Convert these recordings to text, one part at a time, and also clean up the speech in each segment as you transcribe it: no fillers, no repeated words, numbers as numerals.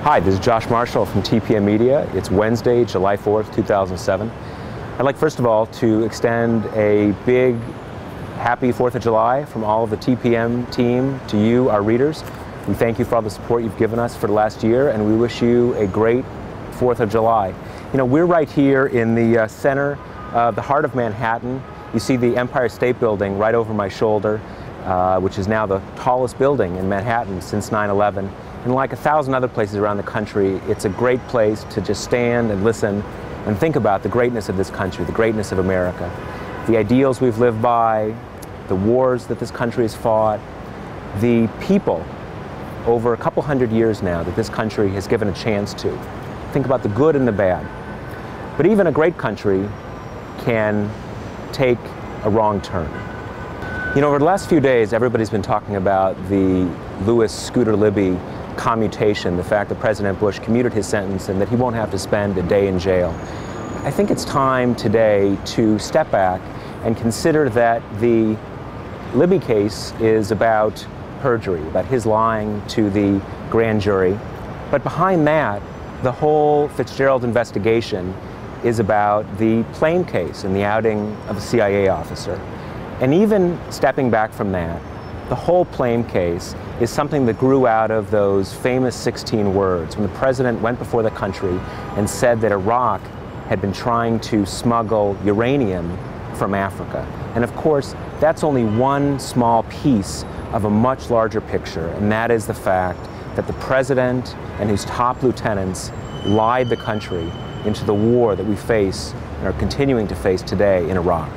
Hi, this is Josh Marshall from TPM Media. It's Wednesday, July 4th, 2007. I'd like first of all to extend a big happy 4th of July from all of the TPM team to you, our readers. We thank you for all the support you've given us for the last year, and we wish you a great 4th of July. You know, we're right here in the center of the heart of Manhattan. You see the Empire State Building right over my shoulder, which is now the tallest building in Manhattan since 9/11. And like 1,000 other places around the country, it's a great place to just stand and listen and think about the greatness of this country, the greatness of America, the ideals we've lived by, the wars that this country has fought, the people over a couple hundred years now that this country has given a chance to. Think about the good and the bad. But even a great country can take a wrong turn. You know, over the last few days, everybody's been talking about the Lewis Scooter Libby commutation, the fact that President Bush commuted his sentence and that he won't have to spend a day in jail. I think it's time today to step back and consider that the Libby case is about perjury, about his lying to the grand jury. But behind that, the whole Fitzgerald investigation is about the plane case and the outing of a CIA officer. And even stepping back from that, the whole plane case is something that grew out of those famous 16 words when the president went before the country and said that Iraq had been trying to smuggle uranium from Africa. And of course, that's only one small piece of a much larger picture, and that is the fact that the president and his top lieutenants lied the country into the war that we face and are continuing to face today in Iraq.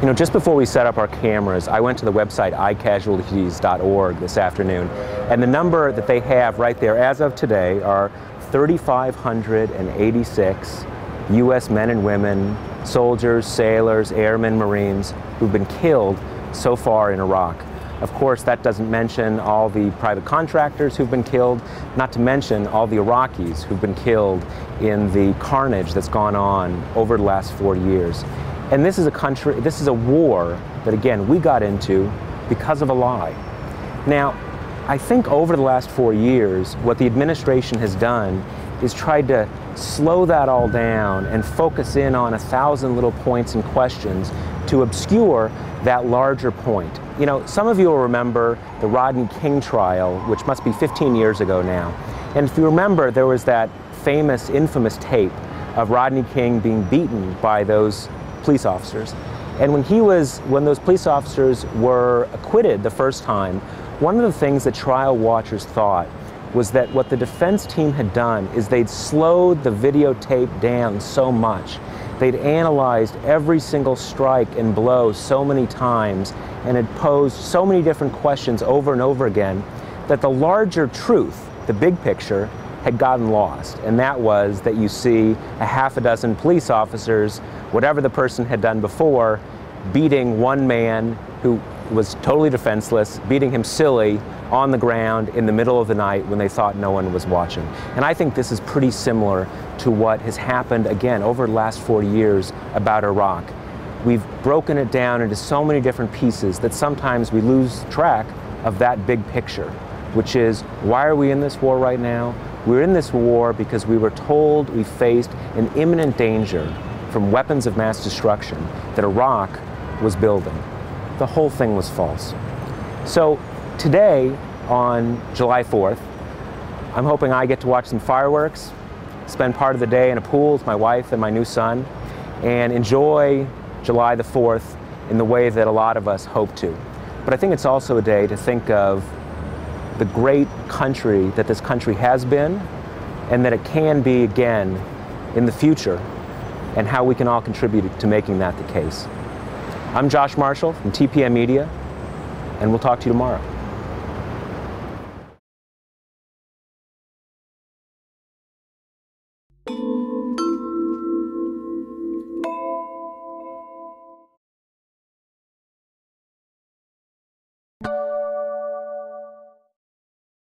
You know, just before we set up our cameras, I went to the website icasualties.org this afternoon, and the number that they have right there as of today are 3,586 U.S. men and women, soldiers, sailors, airmen, Marines, who've been killed so far in Iraq. Of course, that doesn't mention all the private contractors who've been killed, not to mention all the Iraqis who've been killed in the carnage that's gone on over the last 4 years. And this is a war that, again, we got into because of a lie. Now, I think over the last 4 years, what the administration has done is tried to slow that all down and focus in on 1,000 little points and questions to obscure that larger point. You know, some of you will remember the Rodney King trial, which must be 15 years ago now. And if you remember, there was that famous, infamous tape of Rodney King being beaten by those police officers. And when those police officers were acquitted the first time, one of the things that trial watchers thought was that what the defense team had done is they'd slowed the videotape down so much. They'd analyzed every single strike and blow so many times and had posed so many different questions over and over again that the larger truth, the big picture, had gotten lost. And that was that you see a half a dozen police officers, whatever the person had done before, beating one man who was totally defenseless, beating him silly on the ground in the middle of the night when they thought no one was watching. And I think this is pretty similar to what has happened, again, over the last 4 years about Iraq. We've broken it down into so many different pieces that sometimes we lose track of that big picture, which is, why are we in this war right now? We're in this war because we were told we faced an imminent danger from weapons of mass destruction that Iraq was building. The whole thing was false. So today, on July 4th, I'm hoping I get to watch some fireworks, spend part of the day in a pool with my wife and my new son, and enjoy July the 4th in the way that a lot of us hope to. But I think it's also a day to think of the great country that this country has been and that it can be again in the future, and how we can all contribute to making that the case. I'm Josh Marshall from TPM Media, and we'll talk to you tomorrow.